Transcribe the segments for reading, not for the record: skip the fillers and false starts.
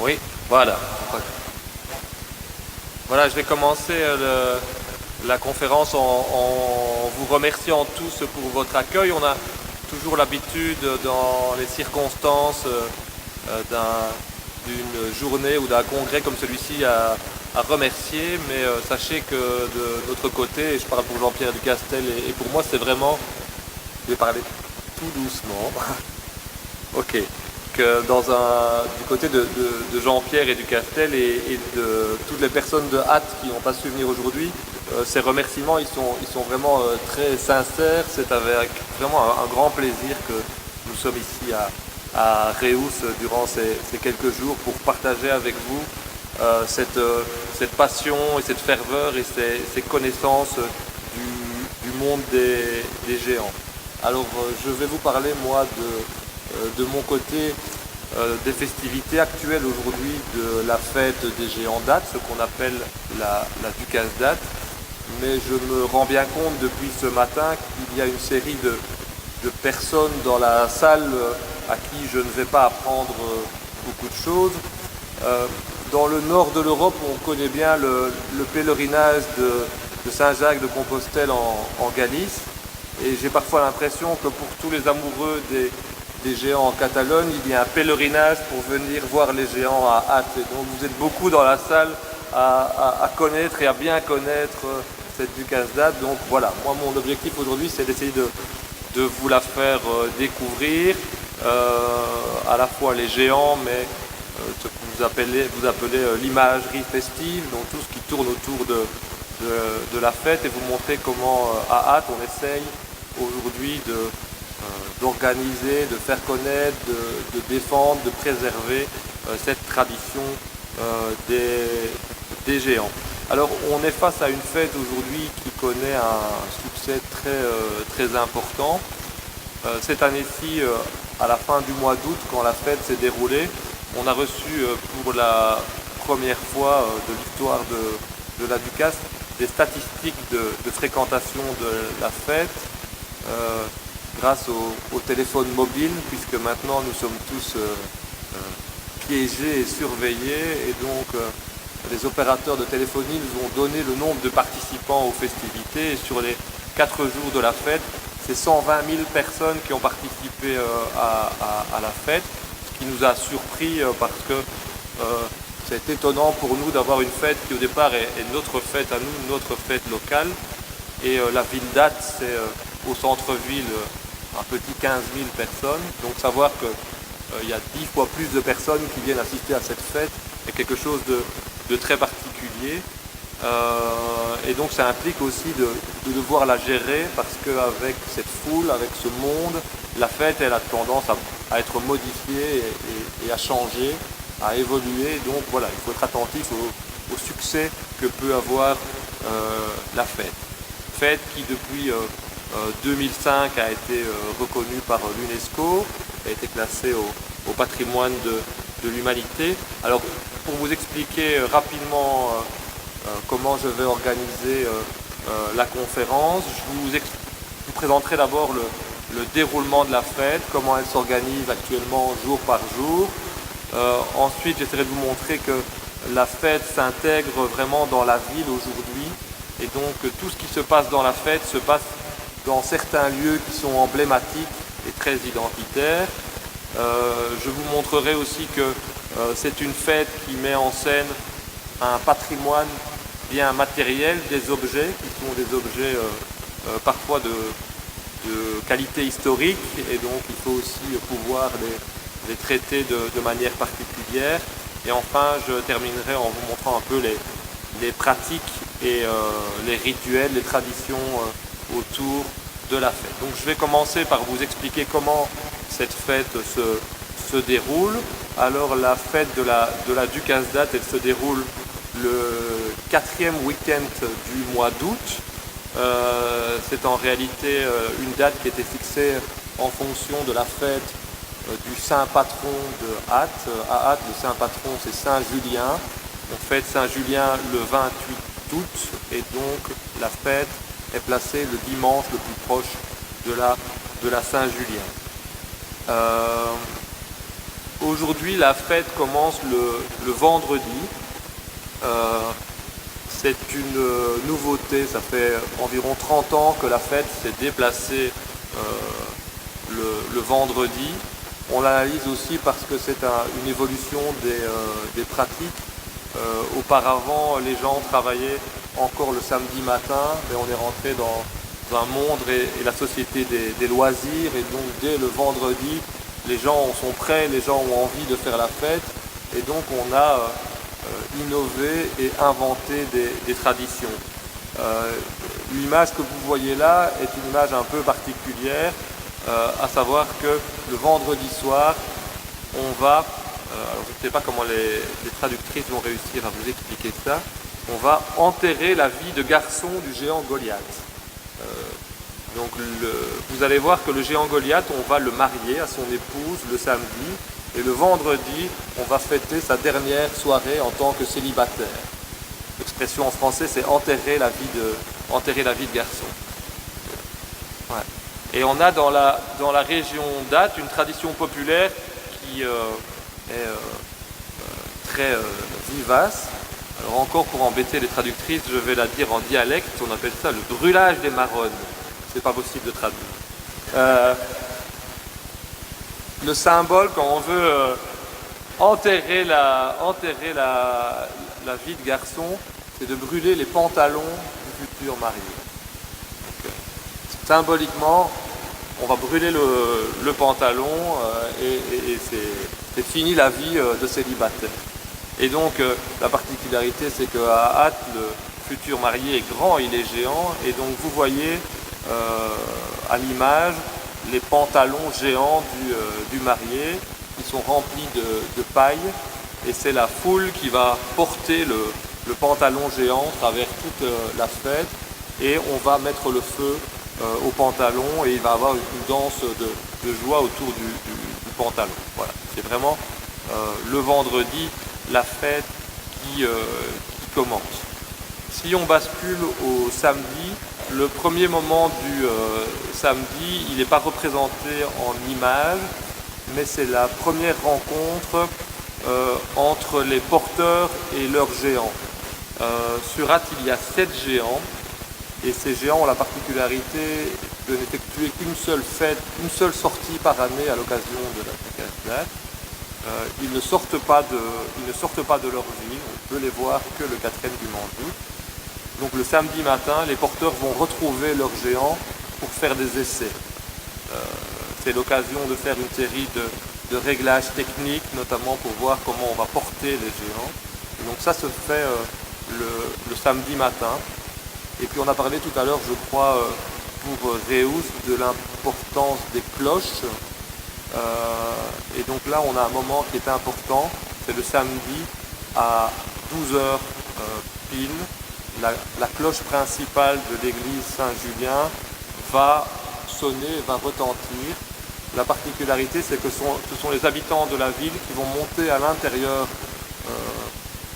Oui, voilà. Voilà, je vais commencer la conférence en vous remerciant tous pour votre accueil. On a toujours l'habitude dans les circonstances d'une journée ou d'un congrès comme celui-ci à remercier, mais sachez que de notre côté, et je parle pour Jean-Pierre Ducastel et pour moi, c'est vraiment, je vais parler tout doucement, ok, que du côté de Jean-Pierre et Ducastel et de toutes les personnes de hâte qui n'ont pas su venir aujourd'hui, ces remerciements ils sont vraiment très sincères. C'est avec vraiment un grand plaisir que nous sommes ici à Reus durant ces quelques jours pour partager avec vous cette passion et cette ferveur et ces connaissances du monde des géants. Alors je vais vous parler moi de mon côté des festivités actuelles aujourd'hui de la fête des géants dates, ce qu'on appelle la Ducasse date. Mais je me rends bien compte depuis ce matin qu'il y a une série de personnes dans la salle à qui je ne vais pas apprendre beaucoup de choses. Dans le nord de l'Europe, on connaît bien le pèlerinage de Saint-Jacques de Compostelle en Galice. Et j'ai parfois l'impression que pour tous les amoureux des géants en Catalogne, il y a un pèlerinage pour venir voir les géants à hâte. Et donc vous êtes beaucoup dans la salle à connaître et à bien connaître cette Ducasse date. Donc voilà, moi mon objectif aujourd'hui c'est d'essayer de vous la faire découvrir, à la fois les géants, mais ce que vous appelez l'imagerie festive, donc tout ce qui tourne autour de la fête, et vous montrer comment à hâte on essaye aujourd'hui d'organiser, de faire connaître, de défendre, de préserver cette tradition des géants. Alors on est face à une fête aujourd'hui qui connaît un succès très important. Cette année-ci, à la fin du mois d'août, quand la fête s'est déroulée, on a reçu pour la première fois de l'histoire de la Ducasse des statistiques de fréquentation de la fête grâce au téléphone mobile, puisque maintenant nous sommes tous piégés et surveillés, et donc les opérateurs de téléphonie nous ont donné le nombre de participants aux festivités, et sur les 4 jours de la fête, c'est 120 000 personnes qui ont participé à la fête, ce qui nous a surpris parce que c'est étonnant pour nous d'avoir une fête qui au départ est notre fête à nous, notre fête locale, et la ville date, c'est au centre-ville un petit 15 000 personnes, donc savoir qu'il y a 10 fois plus de personnes qui viennent assister à cette fête est quelque chose de très particulier. Et donc ça implique aussi de devoir la gérer, parce qu'avec cette foule, avec ce monde, la fête elle a tendance à être modifiée et à changer, à évoluer. Donc voilà, il faut être attentif au succès que peut avoir la fête. Fête qui depuis 2005 a été reconnue par l'UNESCO, a été classée au patrimoine de l'humanité. Alors pour vous expliquer rapidement comment je vais organiser la conférence, je vous présenterai d'abord le déroulement de la fête, comment elle s'organise actuellement jour par jour. Ensuite, j'essaierai de vous montrer que la fête s'intègre vraiment dans la ville aujourd'hui, et donc tout ce qui se passe dans la fête se passe dans certains lieux qui sont emblématiques et très identitaires. Je vous montrerai aussi que c'est une fête qui met en scène un patrimoine bien matériel, des objets qui sont des objets parfois de qualité historique, et donc il faut aussi pouvoir les traiter de manière particulière. Et enfin, je terminerai en vous montrant un peu les pratiques et les rituels, les traditions autour de la fête. Donc je vais commencer par vous expliquer comment cette fête se déroule. Alors la fête de la Ducasse date, elle se déroule le 4e week-end du mois d'août. C'est en réalité une date qui était fixée en fonction de la fête du saint patron de Ath. À Ath, le saint patron c'est Saint Julien. On fête Saint Julien le 28 août, et donc la fête est placée le dimanche le plus proche de la Saint Julien. Aujourd'hui, la fête commence le vendredi. C'est une nouveauté, ça fait environ 30 ans que la fête s'est déplacée le vendredi. On l'analyse aussi parce que c'est une évolution des pratiques. Auparavant, les gens travaillaient encore le samedi matin, mais on est rentré dans un monde et la société des loisirs, et donc dès le vendredi, les gens sont prêts, les gens ont envie de faire la fête, et donc on a innové et inventé des traditions. L'image que vous voyez là est une image un peu particulière, à savoir que le vendredi soir, on va, alors je ne sais pas comment les traductrices vont réussir à vous expliquer ça, on va enterrer la vie de garçon du géant Goliath. Donc vous allez voir que le géant Goliath, on va le marier à son épouse le samedi, et le vendredi, on va fêter sa dernière soirée en tant que célibataire. L'expression en français, c'est enterrer la vie de garçon. Ouais. Et on a dans la région d'Ath une tradition populaire qui est très vivace. Alors encore pour embêter les traductrices, je vais la dire en dialecte, on appelle ça le brûlage des marronnes. C'est pas possible de traduire. Le symbole, quand on veut enterrer la vie de garçon, c'est de brûler les pantalons du futur marié. Donc, symboliquement, on va brûler le pantalon et c'est fini la vie de célibataire. Et donc la particularité, c'est qu'à Ath, le futur marié est grand, il est géant, et donc vous voyez à l'image les pantalons géants du marié qui sont remplis de paille, et c'est la foule qui va porter le pantalon géant à travers toute la fête, et on va mettre le feu au pantalon, et il va y avoir une danse de joie autour du pantalon. Voilà, c'est vraiment le vendredi la fête qui commence. Si on bascule au samedi, le premier moment du samedi, il n'est pas représenté en image, mais c'est la première rencontre entre les porteurs et leurs géants. Sur Ath, il y a 7 géants, et ces géants ont la particularité de n'effectuer qu'une seule fête, une seule sortie par année à l'occasion de la fête d'Ath. Ils ne sortent pas de leur ville, on peut les voir que le 4e dimanche d'août. Donc le samedi matin, les porteurs vont retrouver leurs géants pour faire des essais. C'est l'occasion de faire une série de réglages techniques, notamment pour voir comment on va porter les géants. Et donc ça se fait le samedi matin. Et puis on a parlé tout à l'heure, je crois, pour Reus, de l'importance des cloches. Et donc là, on a un moment qui est important, c'est le samedi à 12h pile. La cloche principale de l'église Saint-Julien va sonner, va retentir. La particularité, c'est que ce sont les habitants de la ville qui vont monter à l'intérieur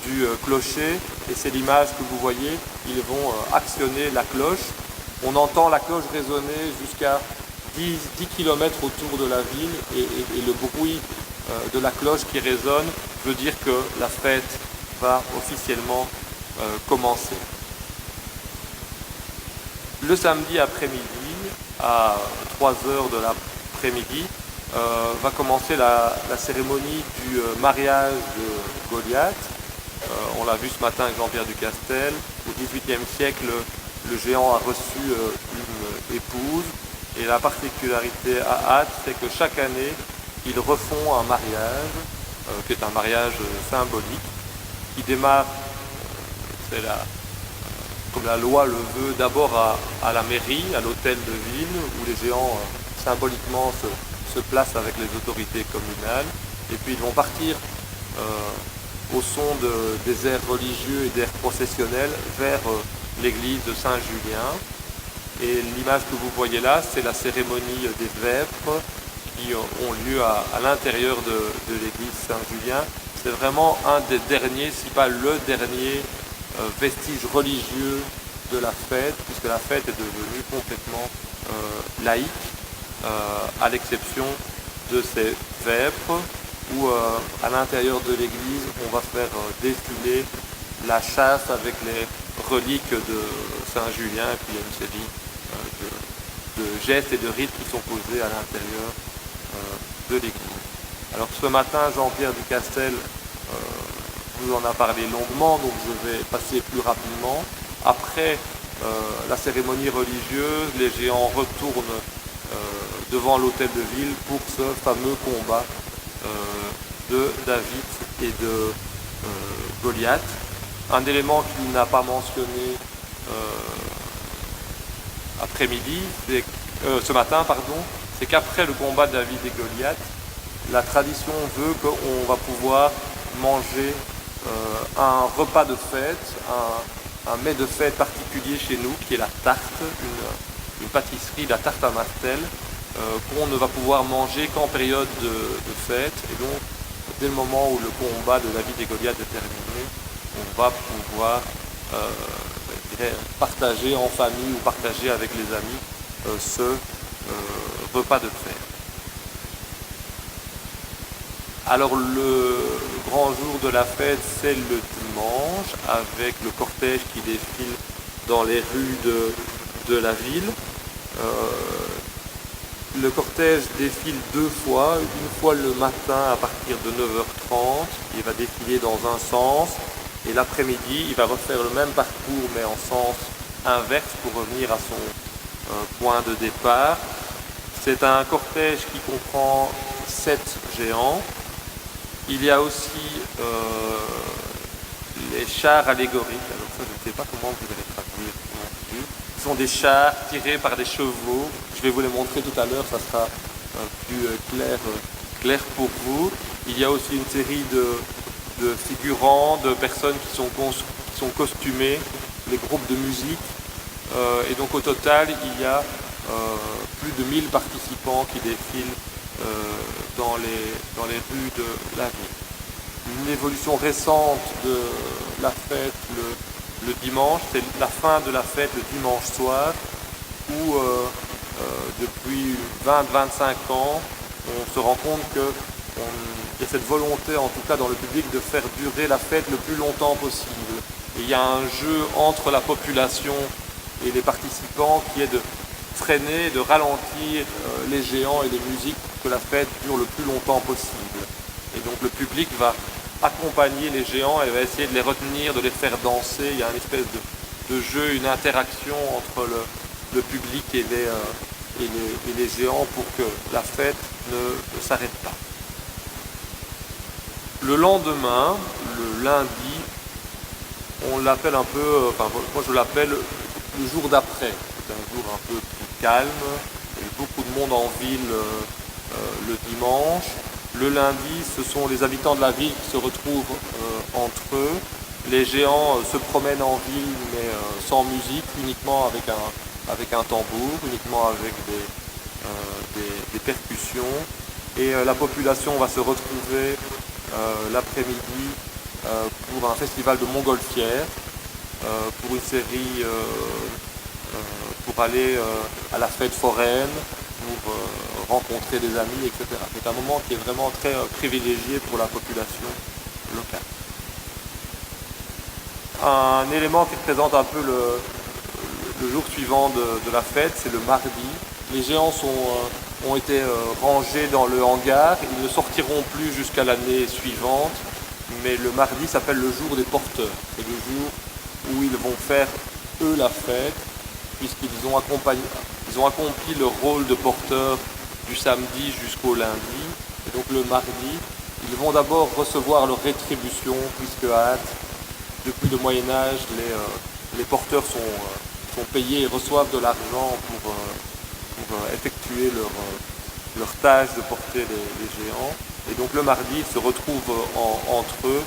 du clocher, et c'est l'image que vous voyez, ils vont actionner la cloche. On entend la cloche résonner jusqu'à 10 km autour de la ville, et le bruit de la cloche qui résonne veut dire que la fête va officiellement commencer. Le samedi après-midi, à 3h de l'après-midi, va commencer la cérémonie du mariage de Goliath. On l'a vu ce matin avec Jean-Pierre Ducastel. Au XVIIIe siècle, le géant a reçu une épouse. Et la particularité à Ath, c'est que chaque année, ils refont un mariage, qui est un mariage symbolique, qui démarre, comme la loi le veut, d'abord à la mairie, à l'hôtel de ville, où les géants symboliquement se placent avec les autorités communales. Et puis ils vont partir au son des airs religieux et d'airs processionnels vers l'église de Saint-Julien. Et l'image que vous voyez là, c'est la cérémonie des vêpres qui ont lieu à l'intérieur de l'église Saint-Julien. C'est vraiment un des derniers, si pas le dernier vestige religieux de la fête, puisque la fête est devenue complètement laïque, à l'exception de ces vêpres. où à l'intérieur de l'église, on va faire défiler la chasse avec les reliques de Saint-Julien, et puis il y a une série de gestes et de rites qui sont posés à l'intérieur de l'église. Alors ce matin, Jean-Pierre Ducastel vous en a parlé longuement, donc je vais passer plus rapidement. Après la cérémonie religieuse, les géants retournent devant l'hôtel de ville pour ce fameux combat de David et de Goliath. Un élément qu'il n'a pas mentionné ce matin, c'est qu'après le combat de David et Goliath, la tradition veut qu'on va pouvoir manger un repas de fête, un mets de fête particulier chez nous, qui est la tarte, une pâtisserie, la tarte à Martel, qu'on ne va pouvoir manger qu'en période de fête. Et donc, dès le moment où le combat de David et Goliath est terminé, on va pouvoir partager en famille ou partager avec les amis ce repas de fête. Alors le grand jour de la fête, c'est le dimanche, avec le cortège qui défile dans les rues de la ville. Le cortège défile deux fois, une fois le matin à partir de 9h30, il va défiler dans un sens, et l'après-midi, il va refaire le même parcours mais en sens inverse pour revenir à son point de départ. C'est un cortège qui comprend 7 géants. Il y a aussi les chars allégoriques. Alors ça, je ne sais pas comment vous allez traduire non plus. Ce sont des chars tirés par des chevaux. Je vais vous les montrer tout à l'heure, ça sera plus clair pour vous. Il y a aussi une série de figurants, de personnes qui sont costumées, les groupes de musique. Et donc au total, il y a plus de 1000 participants qui défilent dans les rues de la ville. Une évolution récente de la fête le dimanche, c'est la fin de la fête le dimanche soir, où depuis 20-25 ans, on se rend compte qu'il y a cette volonté, en tout cas dans le public, de faire durer la fête le plus longtemps possible. Et il y a un jeu entre la population et les participants qui est de freiner, de ralentir les géants et les musiques pour que la fête dure le plus longtemps possible. Et donc le public va accompagner les géants et va essayer de les retenir, de les faire danser. Il y a une espèce de jeu, une interaction entre le public et les géants pour que la fête ne s'arrête pas. Le lendemain, le lundi, on l'appelle un peu, moi je l'appelle le jour d'après. C'est un jour un peu plus calme, il y a beaucoup de monde en ville le dimanche. Le lundi, ce sont les habitants de la ville qui se retrouvent entre eux. Les géants se promènent en ville, mais sans musique, uniquement avec un tambour, uniquement avec des percussions. Et la population va se retrouver l'après-midi pour un festival de montgolfière, pour une série, pour aller à la fête foraine, pour rencontrer des amis, etc. C'est un moment qui est vraiment très privilégié pour la population locale. Un élément qui représente un peu le jour suivant de la fête, c'est le mardi. Les géants ont été rangés dans le hangar, ils ne sortiront plus jusqu'à l'année suivante, mais le mardi s'appelle le jour des porteurs. C'est le jour où ils vont faire, eux, la fête, puisqu'ils ont accompli le rôle de porteur du samedi jusqu'au lundi. Et donc le mardi, ils vont d'abord recevoir leur rétribution, puisque depuis le Moyen-Âge, les porteurs sont payés et reçoivent de l'argent pour effectuer leur tâche de porter les géants. Et donc le mardi, ils se retrouvent entre eux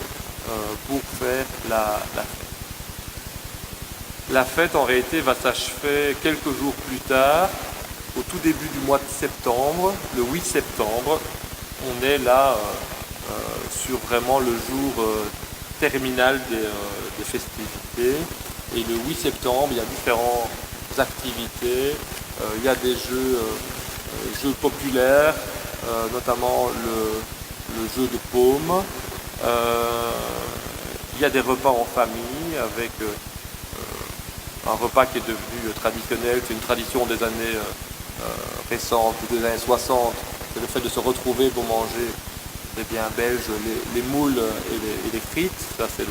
pour faire la fête. La fête, en réalité, va s'achever quelques jours plus tard, au tout début du mois de septembre, le 8 septembre. On est là sur vraiment le jour terminal des festivités. Et le 8 septembre, il y a différentes activités. Il y a des jeux populaires, notamment le jeu de paume. Il y a des repas en famille avec un repas qui est devenu traditionnel. C'est une tradition des années récentes, des années 60. C'est le fait de se retrouver pour manger des biens belges, les moules et les frites. Ça, c'est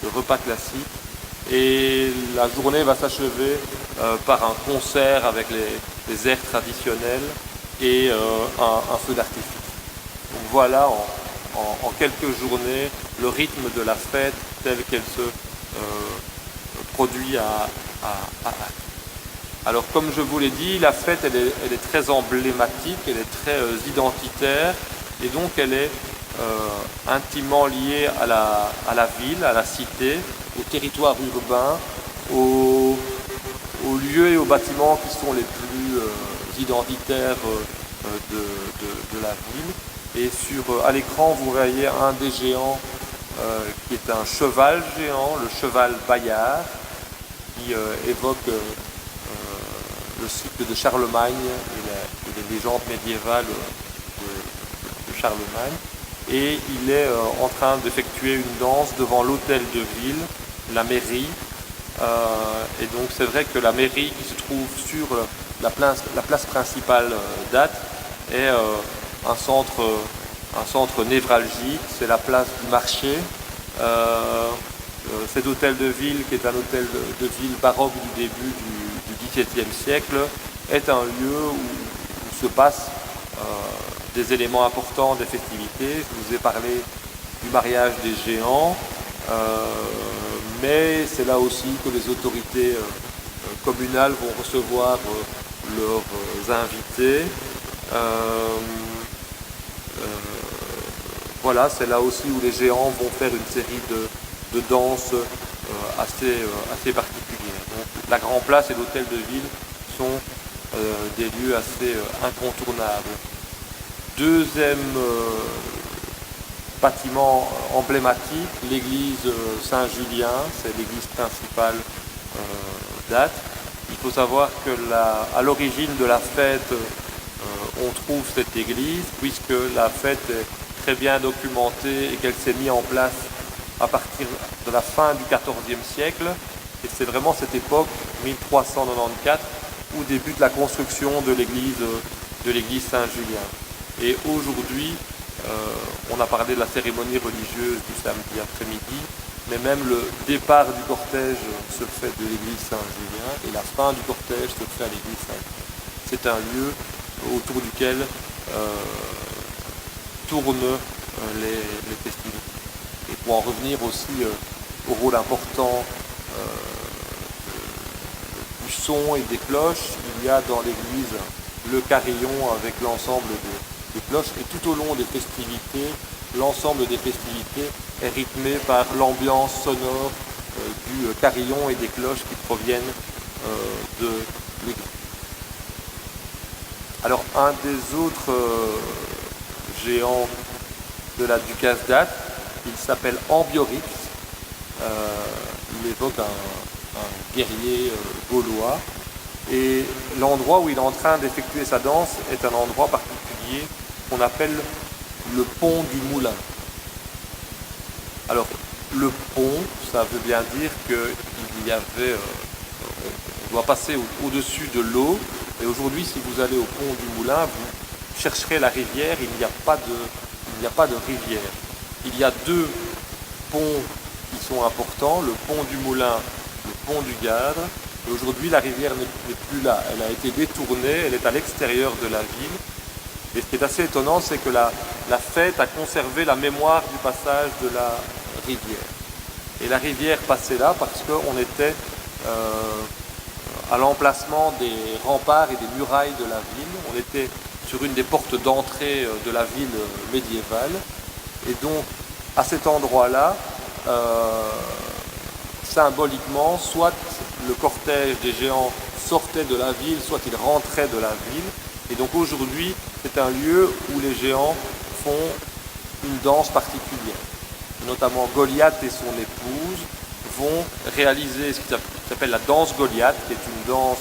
le repas classique. Et la journée va s'achever par un concert avec les airs traditionnels et un feu d'artifice. Donc voilà en quelques journées le rythme de la fête telle qu'elle se produit à Alors comme je vous l'ai dit, la fête elle est très emblématique, elle est très identitaire et donc elle est intimement liée à la ville, à la cité, au territoire urbain, aux lieux et aux bâtiments qui sont les plus identitaires de la ville. Et à l'écran, vous voyez un des géants qui est un cheval géant, le cheval Bayard, qui évoque le cycle de Charlemagne et les légendes médiévales de Charlemagne. Et il est en train d'effectuer une danse devant l'hôtel de ville, la mairie. Et donc c'est vrai que la mairie qui se trouve sur la place principale d'Ath est un centre névralgique, c'est la place du marché. Cet hôtel de ville, qui est un hôtel de ville baroque du début du XVIIe siècle, est un lieu où se passent des éléments importants des festivités. Je vous ai parlé du mariage des géants, mais c'est là aussi que les autorités communales vont recevoir leurs invités. Voilà, c'est là aussi où les géants vont faire une série de danses assez particulières. Donc, la Grand Place et l'hôtel de ville sont des lieux assez incontournables. Deuxième bâtiment emblématique, l'église Saint-Julien, c'est l'église principale d'Ath. Il faut savoir que à l'origine de la fête, on trouve cette église, puisque la fête est très bien documentée et qu'elle s'est mise en place à partir de la fin du XIVe siècle. Et c'est vraiment cette époque, 1394, où débute la construction de l'église Saint-Julien. Et aujourd'hui, on a parlé de la cérémonie religieuse du samedi après-midi, mais même le départ du cortège se fait de l'église Saint-Julien et la fin du cortège se fait à l'église Saint-Julien. C'est un lieu autour duquel tournent les festivités. Et pour en revenir aussi au rôle important du son et des cloches, il y a dans l'église le carillon avec l'ensemble des cloches, et tout au long des festivités, l'ensemble des festivités est rythmé par l'ambiance sonore du carillon et des cloches qui proviennent de l'église. Alors un des autres géants de la ducasse d'Ath, il s'appelle Ambiorix. Il évoque un guerrier gaulois. Et l'endroit où il est en train d'effectuer sa danse est un endroit particulier qu'on appelle le pont du moulin. Alors, le pont, ça veut bien dire qu'il y avait... on doit passer au-dessus de l'eau. Et aujourd'hui, si vous allez au pont du moulin, vous chercherez la rivière, il n'y a pas de rivière. Il y a deux ponts qui sont importants, le pont du moulin, le pont du Gardre. Et aujourd'hui, la rivière n'est plus là. Elle a été détournée, elle est à l'extérieur de la ville. Et ce qui est assez étonnant, c'est que la fête a conservé la mémoire du passage de la rivière. Et la rivière passait là parce qu'on était à l'emplacement des remparts et des murailles de la ville. On était sur une des portes d'entrée de la ville médiévale. Et donc, à cet endroit-là, symboliquement, soit le cortège des géants sortait de la ville, soit il rentrait de la ville. Et donc aujourd'hui, c'est un lieu où les géants font une danse particulière. Notamment Goliath et son épouse vont réaliser ce qui s'appelle la danse Goliath, qui est une danse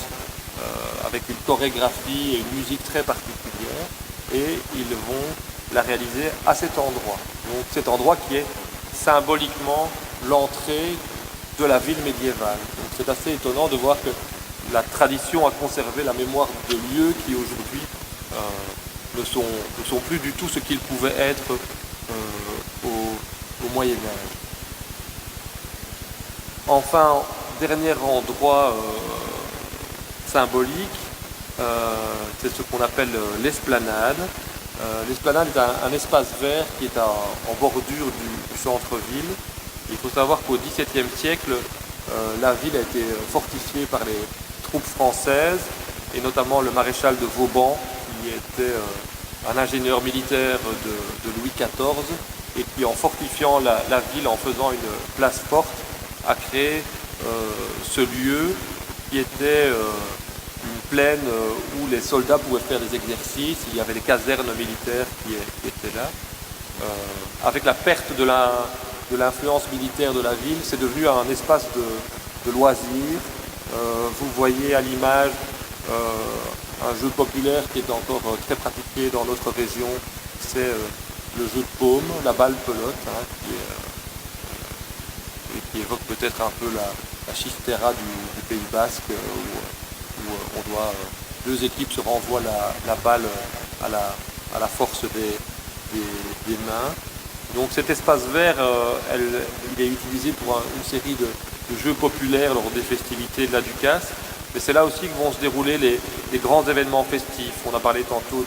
avec une chorégraphie et une musique très particulière. Et ils vont l'a réalisé à cet endroit. Donc cet endroit qui est symboliquement l'entrée de la ville médiévale. Donc c'est assez étonnant de voir que la tradition a conservé la mémoire de lieux qui aujourd'hui ne sont plus du tout ce qu'ils pouvaient être au Moyen Âge. Enfin, dernier endroit symbolique, c'est ce qu'on appelle l'esplanade. L'esplanade est un espace vert qui est en bordure du centre-ville. Il faut savoir qu'au XVIIe siècle, la ville a été fortifiée par les troupes françaises, et notamment le maréchal de Vauban, qui était un ingénieur militaire de Louis XIV, et qui, en fortifiant la ville, en faisant une place forte, a créé ce lieu qui était une plaine où les soldats pouvaient faire des exercices. Il y avait des casernes militaires qui étaient là. Avec la perte de l'influence militaire de la ville, c'est devenu un espace de loisirs. Vous voyez à l'image un jeu populaire qui est encore très pratiqué dans notre région, c'est le jeu de paume, la balle pelote, qui évoque peut-être un peu la chistera du Pays Basque, où on doit, deux équipes se renvoient la balle à la force des mains. Donc cet espace vert, il est utilisé pour une série de jeux populaires lors des festivités de la Ducasse, mais c'est là aussi que vont se dérouler les grands événements festifs. On a parlé tantôt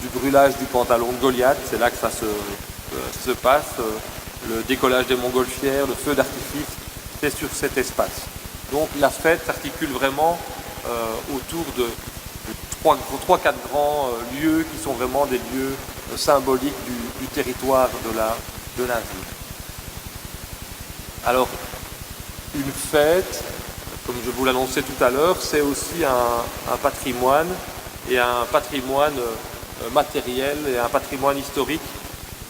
du brûlage du pantalon de Goliath, c'est là que ça se passe. Le décollage des montgolfières, le feu d'artifice, c'est sur cet espace. Donc la fête s'articule vraiment autour de 3-4 grands lieux qui sont vraiment des lieux symboliques du territoire de la ville. Alors, une fête, comme je vous l'annonçais tout à l'heure, c'est aussi un patrimoine, et un patrimoine matériel et un patrimoine historique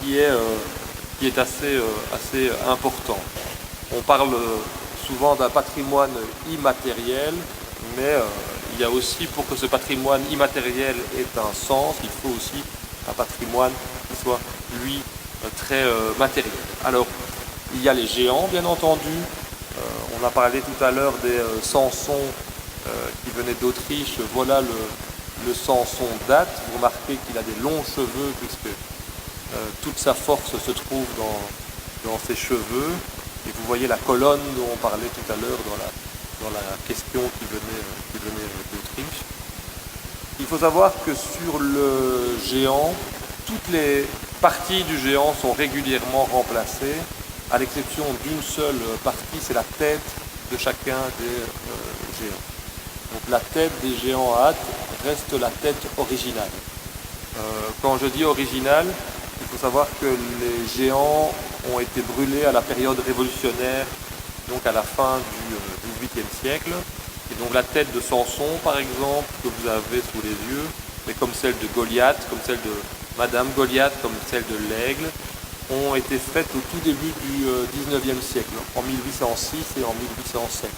qui est assez important. On parle souvent d'un patrimoine immatériel, mais il y a aussi, pour que ce patrimoine immatériel ait un sens, il faut aussi un patrimoine qui soit, lui, très matériel. Alors, il y a les géants, bien entendu. On a parlé tout à l'heure des Samson qui venaient d'Autriche. Voilà le Samson date. Vous remarquez qu'il a des longs cheveux, puisque toute sa force se trouve dans ses cheveux. Et vous voyez la colonne dont on parlait tout à l'heure dans la question qui venait d'Autriche. Il faut savoir que sur le géant, toutes les parties du géant sont régulièrement remplacées, à l'exception d'une seule partie, c'est la tête de chacun des géants. Donc la tête des géants à hâte reste la tête originale. Quand je dis originale, il faut savoir que les géants ont été brûlés à la période révolutionnaire, donc à la fin du XVIIIe siècle. Et donc la tête de Samson, par exemple, que vous avez sous les yeux, mais comme celle de Goliath, comme celle de Madame Goliath, comme celle de l'Aigle, ont été faites au tout début du XIXe siècle, en 1806 et en 1807.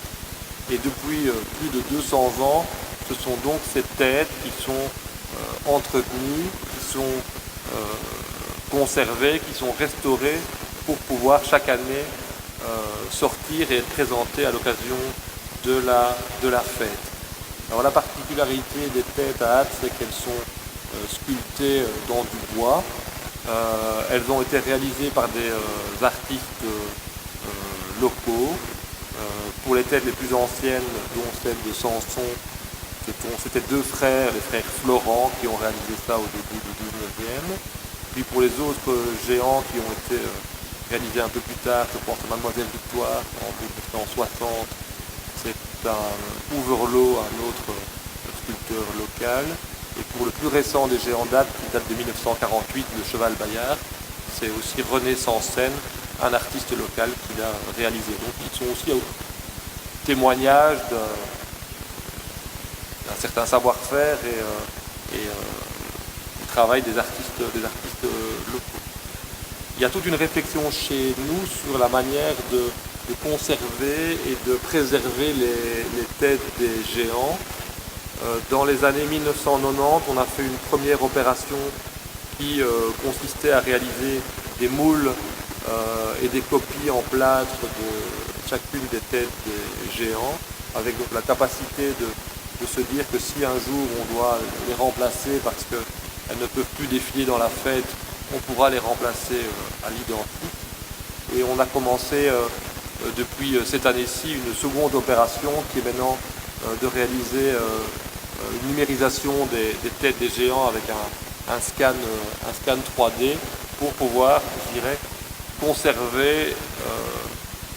Et depuis plus de 200 ans, ce sont donc ces têtes qui sont entretenues, qui sont conservées, qui sont restaurées pour pouvoir chaque année sortir et être présentées à l'occasion de la fête. Alors la particularité des têtes à hâte, c'est qu'elles sont sculptées dans du bois. Elles ont été réalisées par des artistes locaux. Pour les têtes les plus anciennes, dont celle de Samson, c'était deux frères, les frères Florent, qui ont réalisé ça au début du 19e. Puis pour les autres géants qui ont été réalisés un peu plus tard, je pense à Mademoiselle Victoire en 1960, c'est un Ouverlot, un autre sculpteur local. Et pour le plus récent des géants qui date de 1948, le Cheval Bayard, c'est aussi René Sansen, un artiste local qui l'a réalisé. Donc ils sont aussi au témoignage d'un certain savoir-faire et du travail des artistes locaux. Il y a toute une réflexion chez nous sur la manière de conserver et de préserver les têtes des géants. Dans les années 1990, on a fait une première opération qui consistait à réaliser des moules et des copies en plâtre de chacune des têtes des géants, avec donc la capacité de se dire que si un jour on doit les remplacer parce qu'elles ne peuvent plus défiler dans la fête, on pourra les remplacer à l'identique. Et on a commencé depuis cette année-ci une seconde opération qui est maintenant de réaliser une numérisation des têtes des géants avec un scan 3D pour pouvoir, je dirais, conserver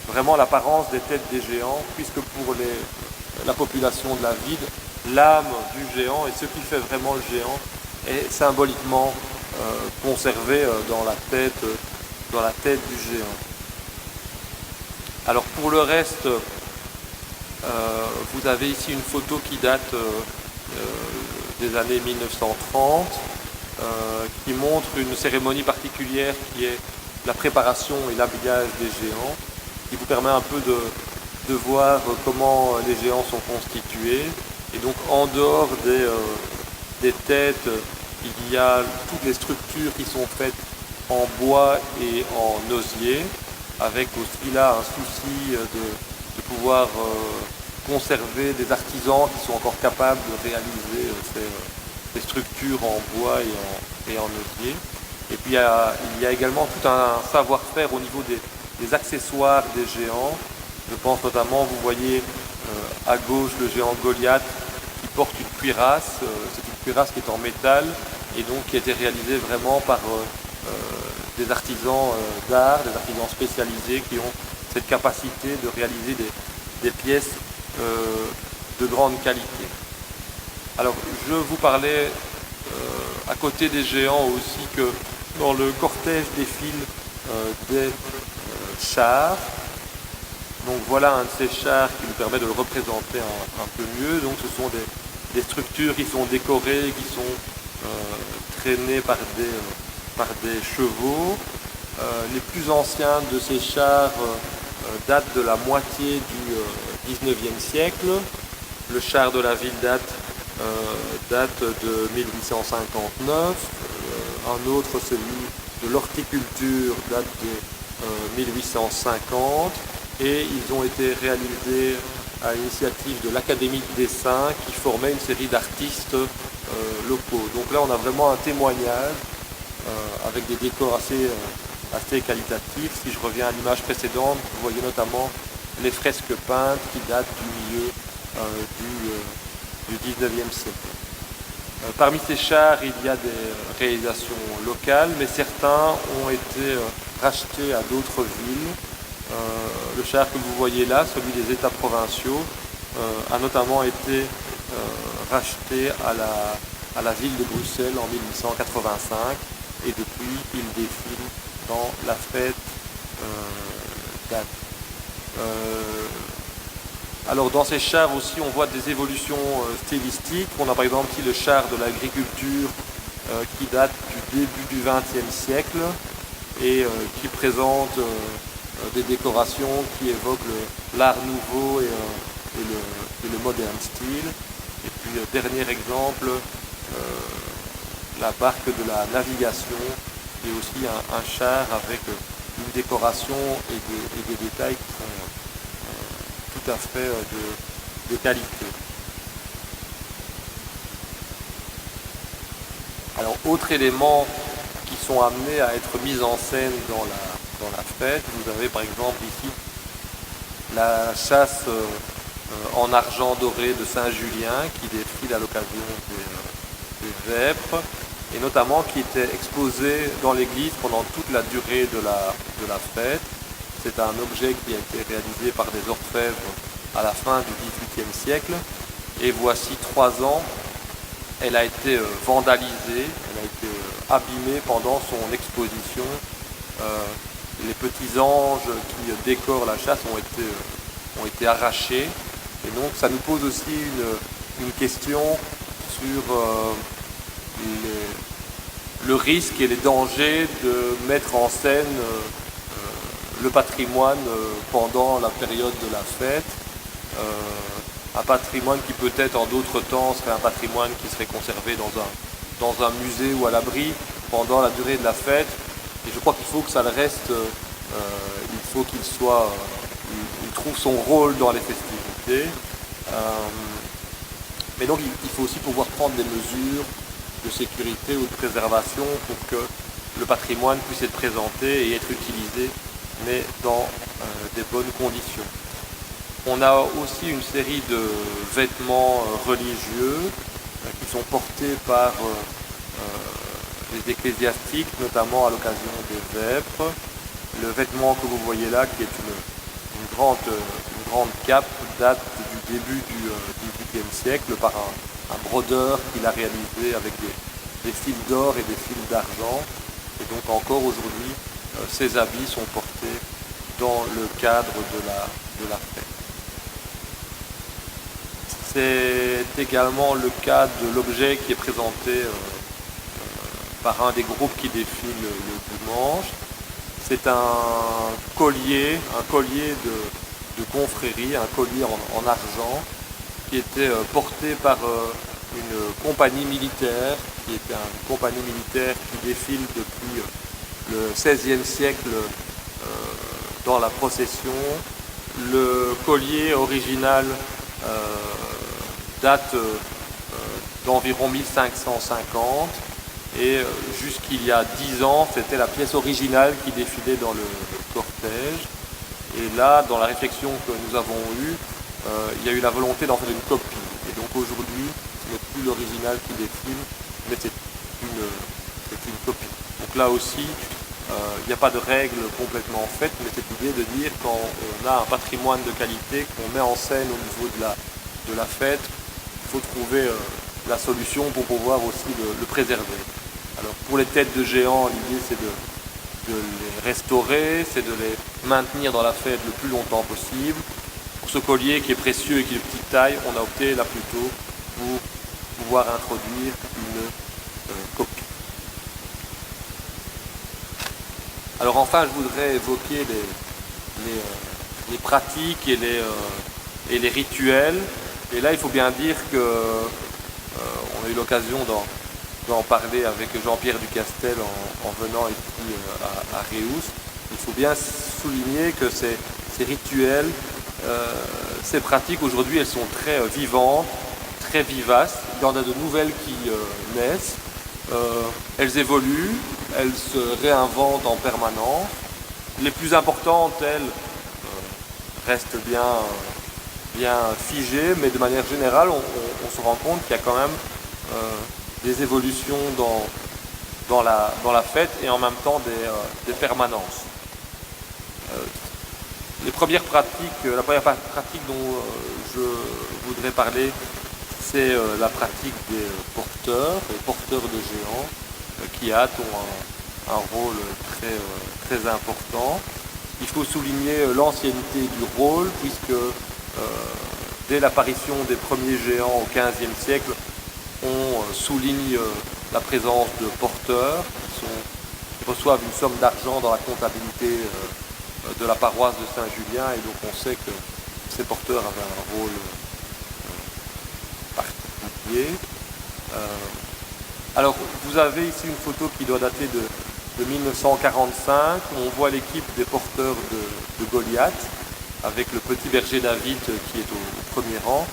vraiment l'apparence des têtes des géants, puisque pour la population de la vide, l'âme du géant et ce qui fait vraiment le géant est symboliquement conservé dans la tête du géant. Alors pour le reste, vous avez ici une photo qui date des années 1930, qui montre une cérémonie particulière qui est la préparation et l'habillage des géants, qui vous permet un peu de voir comment les géants sont constitués. Et donc en dehors des têtes, il y a toutes les structures qui sont faites en bois et en osier, avec aussi là un souci de pouvoir conserver des artisans qui sont encore capables de réaliser ces structures en bois et en osier. Et puis il y a également tout un savoir-faire au niveau des accessoires des géants. Je pense notamment, vous voyez à gauche le géant Goliath qui porte une cuirasse. C'est une cuirasse qui est en métal et donc qui a été réalisée vraiment par des artisans d'art, des artisans spécialisés qui ont cette capacité de réaliser des pièces de grande qualité. Alors je vous parlais à côté des géants aussi que dans le cortège défilent des chars. Donc voilà un de ces chars qui nous permet de le représenter un peu mieux. Donc ce sont des structures qui sont décorées, qui sont traînées par des chevaux. Les plus anciens de ces chars datent de la moitié du 19e siècle. Le char de la ville date de 1859. Un autre, celui de l'horticulture, date de 1850. Et ils ont été réalisés à l'initiative de l'Académie de dessin qui formait une série d'artistes locaux. Donc là, on a vraiment un témoignage avec des décors assez qualitatifs. Si je reviens à l'image précédente, vous voyez notamment les fresques peintes qui datent du milieu du 19e siècle. Parmi ces chars, il y a des réalisations locales, mais certains ont été rachetés à d'autres villes. Le char que vous voyez là, celui des États provinciaux, a notamment été racheté à la ville de Bruxelles en 1885 et depuis il défile dans la fête d'Anne. Alors dans ces chars aussi on voit des évolutions stylistiques. On a par exemple ici le char de l'agriculture qui date du début du XXe siècle et qui présente des décorations qui évoquent l'art nouveau et le modern style. Et puis dernier exemple, la barque de la navigation qui est aussi un char avec une décoration et des détails qui sont tout à fait de qualité. Alors autre élément qui sont amenés à être mis en scène dans la fête, vous avez par exemple ici la chasse en argent doré de Saint-Julien qui défile à l'occasion des vêpres et notamment qui était exposé dans l'église pendant toute la durée de la fête. C'est un objet qui a été réalisé par des orfèvres à la fin du XVIIIe siècle et voici 3 ans, elle a été vandalisée, elle a été abîmée pendant son exposition. Les petits anges qui décorent la chasse ont été arrachés et donc ça nous pose aussi une question sur le risque et les dangers de mettre en scène le patrimoine pendant la période de la fête. un patrimoine qui peut-être en d'autres temps serait un patrimoine qui serait conservé dans un musée ou à l'abri pendant la durée de la fête. Et je crois qu'il faut que ça le reste, il faut qu'il trouve son rôle dans les festivités. Mais donc il faut aussi pouvoir prendre des mesures de sécurité ou de préservation pour que le patrimoine puisse être présenté et être utilisé, mais dans des bonnes conditions. On a aussi une série de vêtements religieux qui sont portés par les ecclésiastiques, notamment à l'occasion des vêpres. Le vêtement que vous voyez là, qui est une grande cape, date du début du XVIIIe siècle par un brodeur qu'il a réalisé avec des fils d'or et des fils d'argent. Et donc encore aujourd'hui, ces habits sont portés dans le cadre de la fête. C'est également le cas de l'objet qui est présenté par un des groupes qui défile le dimanche. C'est un collier de confrérie, un collier en argent, qui était porté par une compagnie militaire, qui était une compagnie militaire qui défile depuis le XVIe siècle dans la procession. Le collier original date d'environ 1550 et jusqu'il y a 10 ans, c'était la pièce originale qui défilait dans le cortège. Et là, dans la réflexion que nous avons eue, il y a eu la volonté d'en faire une copie. Et donc aujourd'hui, ce n'est plus l'original qui défile, mais c'est une copie. Donc là aussi, il n'y a pas de règle complètement faite, mais cette idée de dire quand on a un patrimoine de qualité qu'on met en scène au niveau de la fête, il faut trouver la solution pour pouvoir aussi le préserver. Alors pour les têtes de géants, l'idée c'est de les restaurer, c'est de les maintenir dans la fête le plus longtemps possible. Pour ce collier qui est précieux et qui est de petite taille, on a opté là plutôt pour pouvoir introduire une copie. Alors enfin, je voudrais évoquer les pratiques et les rituels. Et là, il faut bien dire que on a eu l'occasion d'en parler avec Jean-Pierre Ducastel en venant ici à Reus. Il faut bien souligner que ces rituels, ces pratiques aujourd'hui, elles sont très vivantes, très vivaces. Il y en a de nouvelles qui naissent. Elles évoluent, elles se réinventent en permanence. Les plus importantes, elles, restent bien figées, mais de manière générale, on se rend compte qu'il y a quand même des évolutions dans la fête et en même temps des permanences. La première pratique dont je voudrais parler, c'est la pratique des porteurs de géants, qui ont un rôle très important. Il faut souligner l'ancienneté du rôle, puisque dès l'apparition des premiers géants au XVe siècle, on souligne la présence de porteurs qui reçoivent une somme d'argent dans la comptabilité de la paroisse de Saint-Julien, et donc on sait que ces porteurs avaient un rôle particulier. Alors vous avez ici une photo qui doit dater de 1945, où on voit l'équipe des porteurs de Goliath, avec le petit berger David qui est au premier rang.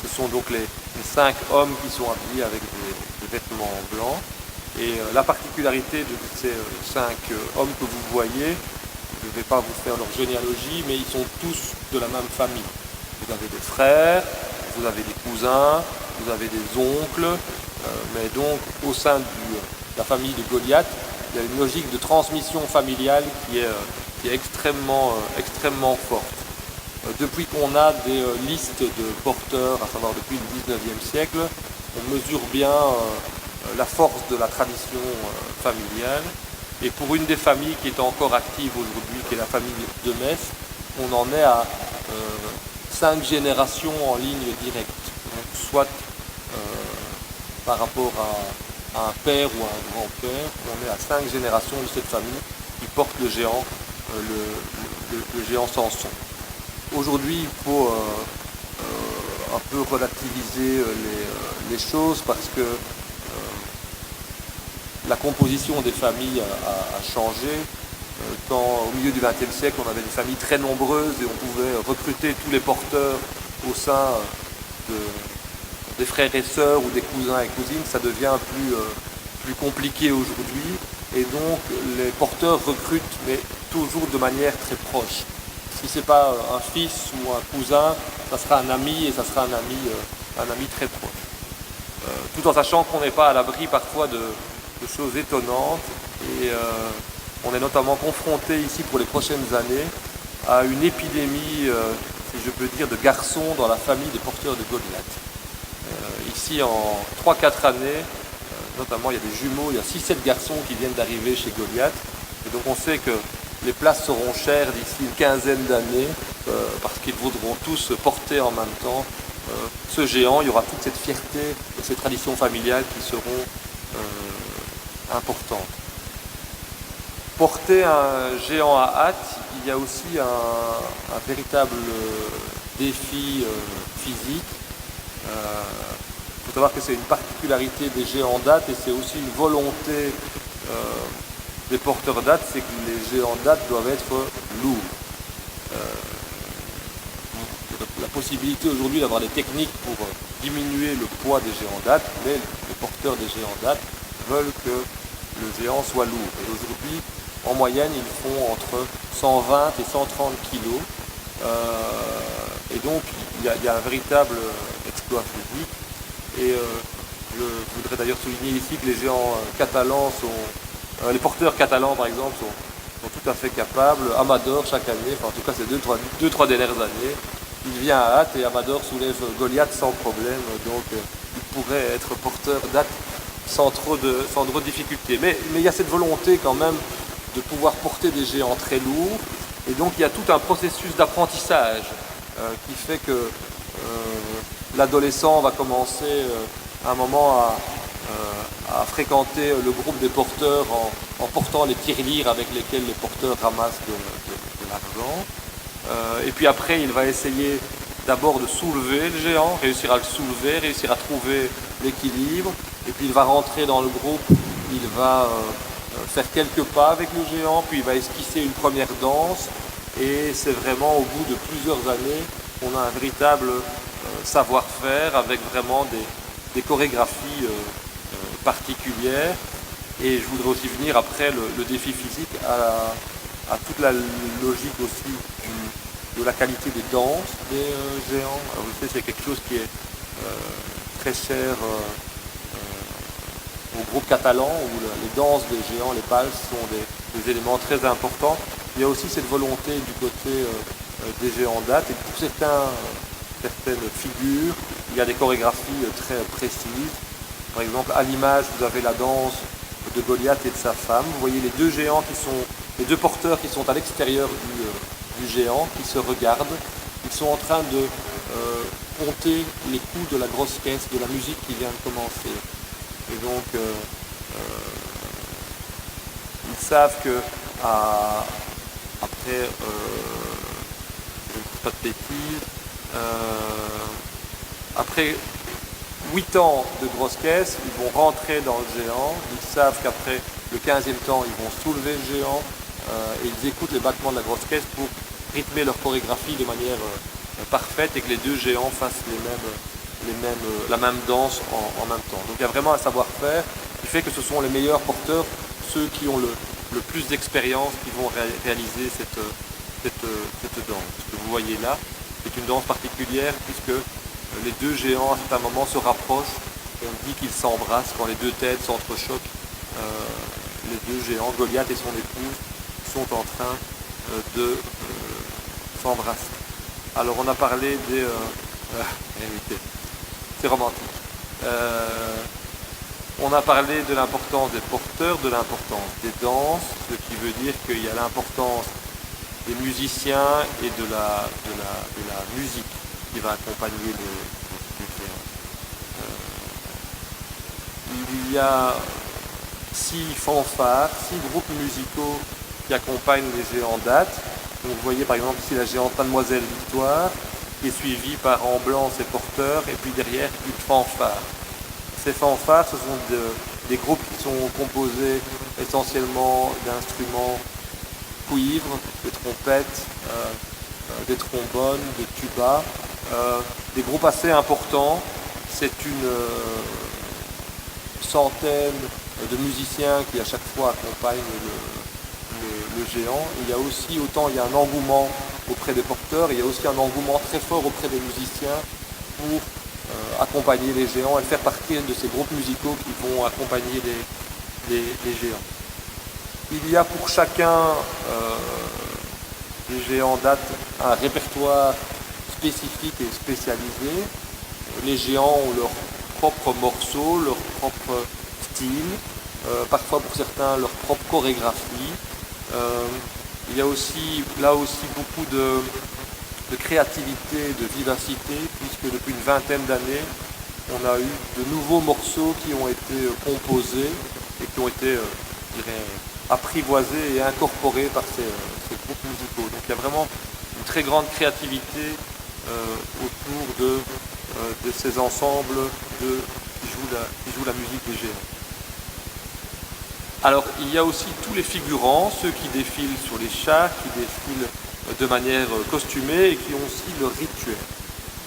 Ce sont donc les 5 hommes qui sont habillés avec des vêtements blancs. Et la particularité de ces 5 hommes que vous voyez, je ne vais pas vous faire leur généalogie, mais ils sont tous de la même famille. Vous avez des frères, vous avez des cousins, vous avez des oncles, mais donc au sein de la famille de Goliath, il y a une logique de transmission familiale qui est extrêmement forte. Depuis qu'on a des listes de porteurs, à savoir depuis le XIXe siècle, on mesure bien la force de la tradition familiale. Et pour une des familles qui est encore active aujourd'hui, qui est la famille de Metz, on en est à 5 générations en ligne directe. Donc, soit par rapport à un père ou à un grand-père, on est à 5 générations de cette famille qui porte le géant, le géant Samson. Aujourd'hui, il faut un peu relativiser les choses parce que la composition des familles a changé. Quand au milieu du XXe siècle, on avait des familles très nombreuses et on pouvait recruter tous les porteurs au sein des frères et sœurs ou des cousins et cousines, ça devient plus compliqué aujourd'hui. Et donc les porteurs recrutent, mais toujours de manière très proche. Si ce n'est pas un fils ou un cousin, ça sera un ami et ça sera un ami très proche. Tout en sachant qu'on n'est pas à l'abri parfois de choses étonnantes. Et on est notamment confronté ici pour les prochaines années à une épidémie, si je peux dire, de garçons dans la famille des porteurs de Goliath. Ici en 3-4 années, notamment il y a des jumeaux, il y a 6-7 garçons qui viennent d'arriver chez Goliath. Et donc on sait que les places seront chères d'ici une quinzaine d'années parce qu'ils voudront tous porter en même temps ce géant. Il y aura toute cette fierté et ces traditions familiales qui seront importantes. Porter un géant à hâte, il y a aussi un véritable défi physique. Il faut savoir que c'est une particularité des géants dattes et c'est aussi une volonté des porteurs dattes, c'est que les géants dattes doivent être lourds. La possibilité aujourd'hui d'avoir des techniques pour diminuer le poids des géants dattes, mais les porteurs des géants dattes veulent que le géant soit lourd. Et aujourd'hui, en moyenne, ils font entre 120 et 130 kilos. Et donc, il y a un véritable exploit physique. Et je voudrais d'ailleurs souligner ici que les géants catalans les porteurs catalans par exemple sont tout à fait capables. Amador chaque année, enfin en tout cas ces 2-3 dernières années, il vient à hâte et Amador soulève Goliath sans problème. Donc il pourrait être porteur d'hâte sans trop de difficultés. Mais il y a cette volonté quand même de pouvoir porter des géants très lourds. Et donc il y a tout un processus d'apprentissage qui fait que l'adolescent va commencer à un moment à fréquenter le groupe des porteurs en portant les tirelires avec lesquels les porteurs ramassent de l'argent. Et puis après, il va essayer d'abord de soulever le géant, réussir à le soulever, réussir à trouver l'équilibre. Et puis il va rentrer dans le groupe, il va faire quelques pas avec le géant, puis il va esquisser une première danse. Et c'est vraiment au bout de plusieurs années qu'on a un véritable savoir-faire avec vraiment des chorégraphies particulières. Et je voudrais aussi venir après le défi physique à toute la logique aussi de la qualité des danses des géants. Alors, vous savez, c'est quelque chose qui est très cher au groupe catalan où les danses des géants, les balles sont des éléments très importants. Il y a aussi cette volonté du côté des géants dattes et pour certaines figures, il y a des chorégraphies très précises. Par exemple, à l'image, vous avez la danse de Goliath et de sa femme. Vous voyez les deux géants les deux porteurs qui sont à l'extérieur du géant, qui se regardent. Ils sont en train de compter les coups de la grosse caisse, de la musique qui vient de commencer. Et donc, ils savent que après, je ne dis pas de bêtises, après 8 ans de grosse caisse, ils vont rentrer dans le géant. Ils savent qu'après le 15e temps, ils vont soulever le géant et ils écoutent les battements de la grosse caisse pour rythmer leur chorégraphie de manière parfaite et que les deux géants fassent la même danse en même temps. Donc il y a vraiment un savoir-faire qui fait que ce sont les meilleurs porteurs, ceux qui ont le plus d'expérience, qui vont réaliser cette danse. Ce que vous voyez là, c'est une danse particulière puisque les deux géants à un certain moment se rapprochent. On dit qu'ils s'embrassent quand les deux têtes s'entrechoquent. Les deux géants, Goliath et son épouse, sont en train de s'embrasser. Alors on a parlé des... c'est romantique. On a parlé de l'importance des porteurs, de l'importance des danses, ce qui veut dire qu'il y a l'importance des musiciens et de la musique qui va accompagner les géants. Il y a 6 fanfares, 6 groupes musicaux qui accompagnent les géants dattes. Donc vous voyez par exemple ici la géante Mademoiselle Victoire, qui est suivi par en blanc ses porteurs, et puis derrière une fanfare. Ces fanfares, ce sont des groupes qui sont composés essentiellement d'instruments cuivre, de trompettes, des trombones, des tubas, des groupes assez importants. C'est une centaine de musiciens qui à chaque fois accompagnent le géant. Il y a aussi, autant il y a un engouement auprès des porteurs, il y a aussi un engouement très fort auprès des musiciens pour accompagner les géants et faire partie de ces groupes musicaux qui vont accompagner les géants. Il y a pour chacun des géants dates un répertoire spécifique et spécialisé. Les géants ont leur propre morceau, leur propre style, parfois pour certains leur propre chorégraphie. Il y a aussi, là aussi beaucoup de créativité, de vivacité, puisque depuis une vingtaine d'années, on a eu de nouveaux morceaux qui ont été composés et qui ont été, je dirais, apprivoisés et incorporés par ces groupes musicaux. Donc il y a vraiment une très grande créativité autour de ces ensembles qui jouent la musique des géants. Alors il y a aussi tous les figurants, ceux qui défilent sur les chars, qui défilent de manière costumée et qui ont aussi leur rituel.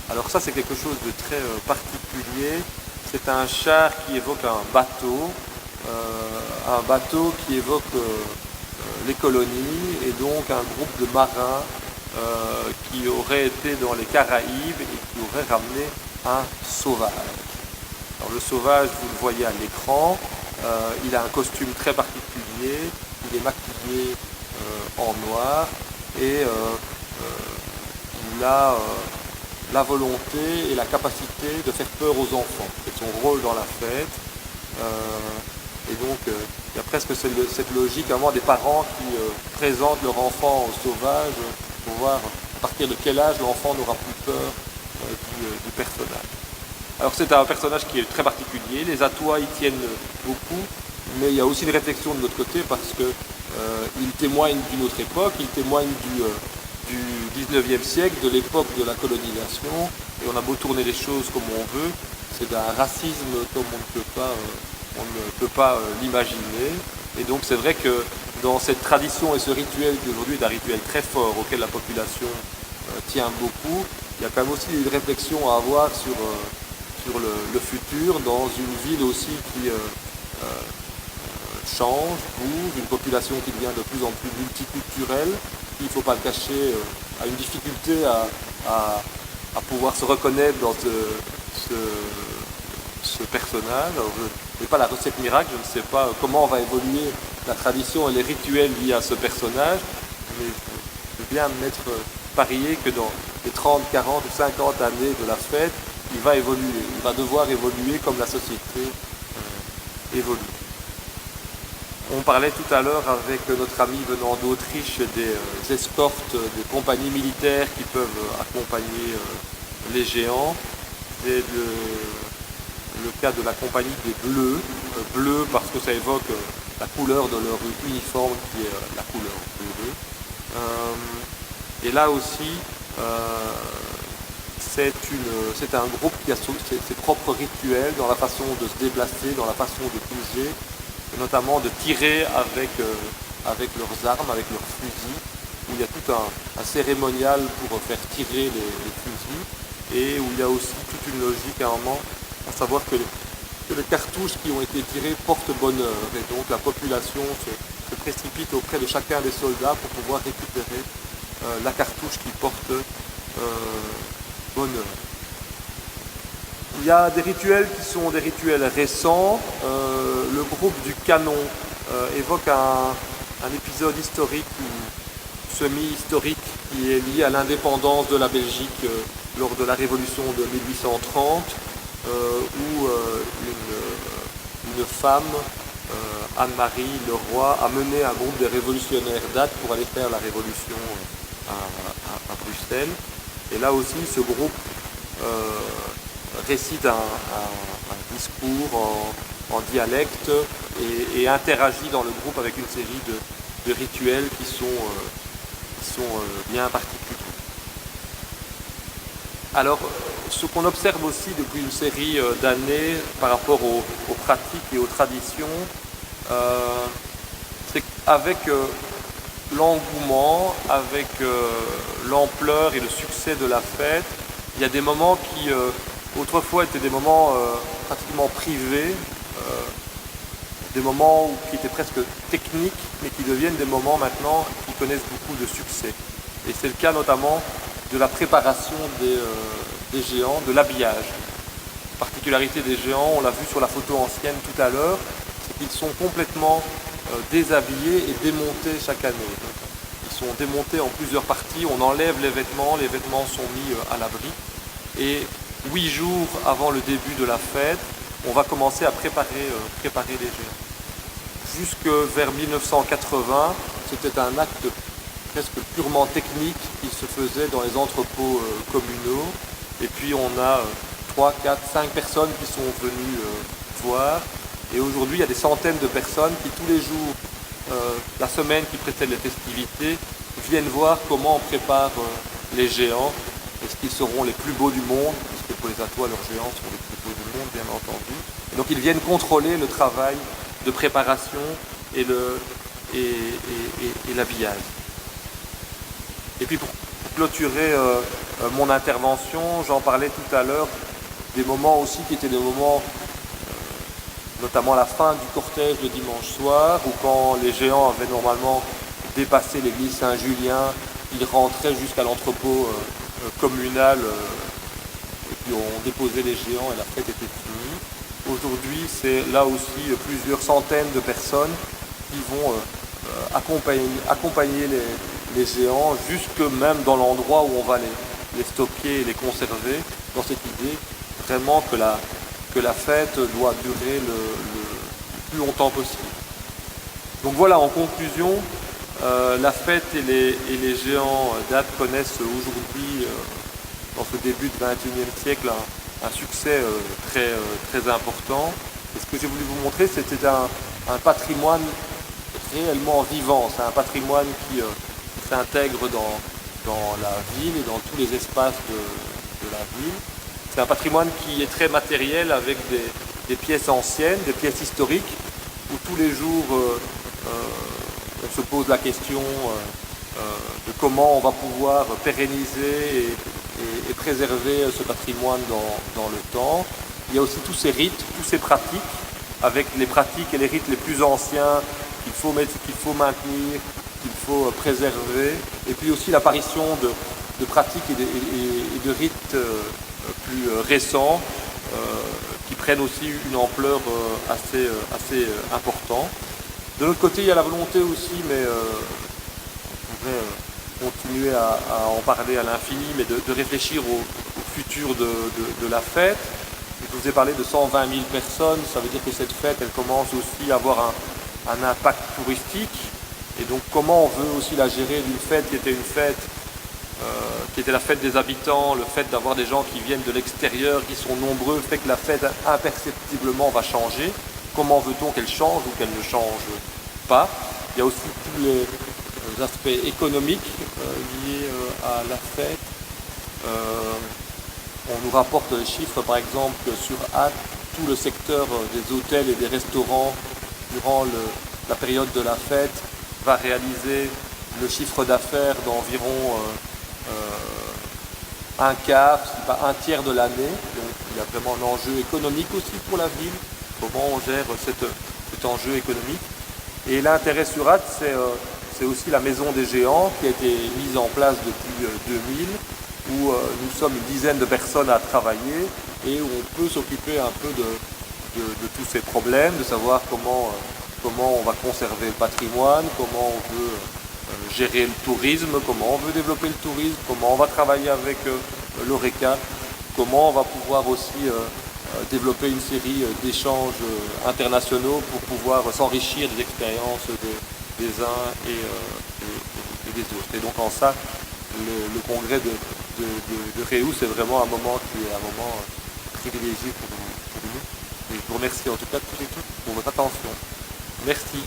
Alors ça c'est quelque chose de très particulier. C'est un char qui évoque un bateau qui évoque les colonies et donc un groupe de marins qui aurait été dans les Caraïbes et qui aurait ramené un sauvage. Alors le sauvage, vous le voyez à l'écran, il a un costume très particulier, il est maquillé en noir et il a la volonté et la capacité de faire peur aux enfants. C'est son rôle dans la fête. Et donc il y a presque cette logique vraiment des parents qui présentent leur enfant au sauvage pour voir à partir de quel âge l'enfant n'aura plus peur du personnage. Alors c'est un personnage qui est très particulier, les Atois y tiennent beaucoup, mais il y a aussi une réflexion de notre côté parce qu'il témoigne d'une autre époque, il témoigne du 19e siècle, de l'époque de la colonisation, et on a beau tourner les choses comme on veut, c'est d'un racisme comme on ne peut pas l'imaginer. Et donc c'est vrai que dans cette tradition et ce rituel qui aujourd'hui est un rituel très fort auquel la population tient beaucoup, il y a quand même aussi une réflexion à avoir sur le futur dans une ville aussi qui change, bouge, une population qui devient de plus en plus multiculturelle, qui, il ne faut pas le cacher, a une difficulté à pouvoir se reconnaître dans ce personnage. Alors, je n'ai pas la recette miracle, je ne sais pas comment va évoluer la tradition et les rituels liés à ce personnage, mais je veux bien mettre parier que dans les 30, 40 ou 50 années de la fête, il va évoluer, il va devoir évoluer comme la société évolue. On parlait tout à l'heure avec notre ami venant d'Autriche des escortes, des compagnies militaires qui peuvent accompagner les géants. C'est le cas de la compagnie des Bleus, bleu parce que ça évoque la couleur de leur uniforme qui est la couleur bleue. Et là aussi, c'est un groupe qui a ses propres rituels dans la façon de se déplacer, dans la façon de bouger, et notamment de tirer avec leurs armes, avec leurs fusils, où il y a tout un cérémonial pour faire tirer les fusils, et où il y a aussi toute une logique à un moment, à savoir que les cartouches qui ont été tirées portent bonheur, et donc la population se précipite auprès de chacun des soldats pour pouvoir récupérer la cartouche qui porte bonheur. Il y a des rituels qui sont des rituels récents. Le groupe du canon évoque un épisode historique ou semi-historique qui est lié à l'indépendance de la Belgique lors de la Révolution de 1830, où une femme, Anne-Marie Leroy, a mené un groupe de révolutionnaires d'Ath pour aller faire la révolution à Bruxelles. Et là aussi, ce groupe récite un discours en dialecte et interagit dans le groupe avec une série de rituels qui sont bien particuliers. Alors, ce qu'on observe aussi depuis une série d'années par rapport aux pratiques et aux traditions, c'est qu'avec l'engouement, avec l'ampleur et le succès de la fête, il y a des moments qui autrefois étaient des moments pratiquement privés, des moments qui étaient presque techniques, mais qui deviennent des moments maintenant qui connaissent beaucoup de succès. Et c'est le cas notamment de la préparation des géants, de l'habillage. Particularité des géants, on l'a vu sur la photo ancienne tout à l'heure, c'est qu'ils sont complètement déshabillés et démontés chaque année. Donc, ils sont démontés en plusieurs parties, on enlève les vêtements sont mis à l'abri. Et 8 jours avant le début de la fête, on va commencer à préparer les géants. Jusque vers 1980, c'était un acte presque purement technique qui se faisait dans les entrepôts communaux. Et puis on a 3, 4, 5 personnes qui sont venues voir. Et aujourd'hui, il y a des centaines de personnes qui tous les jours, la semaine qui précède les festivités, viennent voir comment on prépare les géants. Est-ce qu'ils seront les plus beaux du monde? Parce que pour les Atois, leurs géants sont les plus beaux du monde, bien entendu. Et donc ils viennent contrôler le travail de préparation et l'habillage. Et puis pour clôturer mon intervention, j'en parlais tout à l'heure, des moments aussi qui étaient des moments, notamment à la fin du cortège de dimanche soir, où quand les géants avaient normalement dépassé l'église Saint-Julien, ils rentraient jusqu'à l'entrepôt communal et puis on déposait les géants et la fête était finie. Aujourd'hui, c'est là aussi plusieurs centaines de personnes qui vont accompagner les géants, jusque même dans l'endroit où on va les stocker et les conserver, dans cette idée vraiment que la fête doit durer le plus longtemps possible. Donc voilà, en conclusion, la fête et les géants d'Ath connaissent aujourd'hui, dans ce début du XXIe siècle, un succès très important. Et ce que j'ai voulu vous montrer, c'était un patrimoine réellement vivant. C'est un patrimoine qui s'intègre dans la ville et dans tous les espaces de la ville. C'est un patrimoine qui est très matériel, avec des pièces anciennes, des pièces historiques, où tous les jours on se pose la question de comment on va pouvoir pérenniser et préserver ce patrimoine dans le temps. Il y a aussi tous ces rites, toutes ces pratiques, avec les pratiques et les rites les plus anciens qu'il faut maintenir, qu'il faut préserver, et puis aussi l'apparition de pratiques et de rites plus récents qui prennent aussi une ampleur assez importante. De l'autre côté, il y a la volonté aussi, mais on pourrait continuer à en parler à l'infini, mais de réfléchir au futur de la fête. Je vous ai parlé de 120 000 personnes, ça veut dire que cette fête, elle commence aussi à avoir un impact touristique. Et donc comment on veut aussi la gérer d'une fête qui était une fête, qui était la fête des habitants, le fait d'avoir des gens qui viennent de l'extérieur, qui sont nombreux, fait que la fête imperceptiblement va changer. Comment veut-on qu'elle change ou qu'elle ne change pas? Il y a aussi tous les aspects économiques liés à la fête. On nous rapporte les chiffres, par exemple, que sur Ath, tout le secteur des hôtels et des restaurants, durant la période de la fête, va réaliser le chiffre d'affaires d'environ un quart, si pas un tiers de l'année. Donc il y a vraiment un enjeu économique aussi pour la ville, comment on gère cet enjeu économique. Et l'intérêt sur Ath, c'est aussi la maison des géants qui a été mise en place depuis 2000, où nous sommes une dizaine de personnes à travailler et où on peut s'occuper un peu de tous ces problèmes, de savoir comment on va conserver le patrimoine, comment on veut gérer le tourisme, comment on veut développer le tourisme, comment on va travailler avec l'ORECA, comment on va pouvoir aussi développer une série d'échanges internationaux pour pouvoir s'enrichir des expériences des uns et des autres. Et donc en ça, le congrès de Réou, c'est vraiment un moment qui est un moment privilégié pour nous. Et je vous remercie en tout cas tous et toutes pour votre attention. Merci.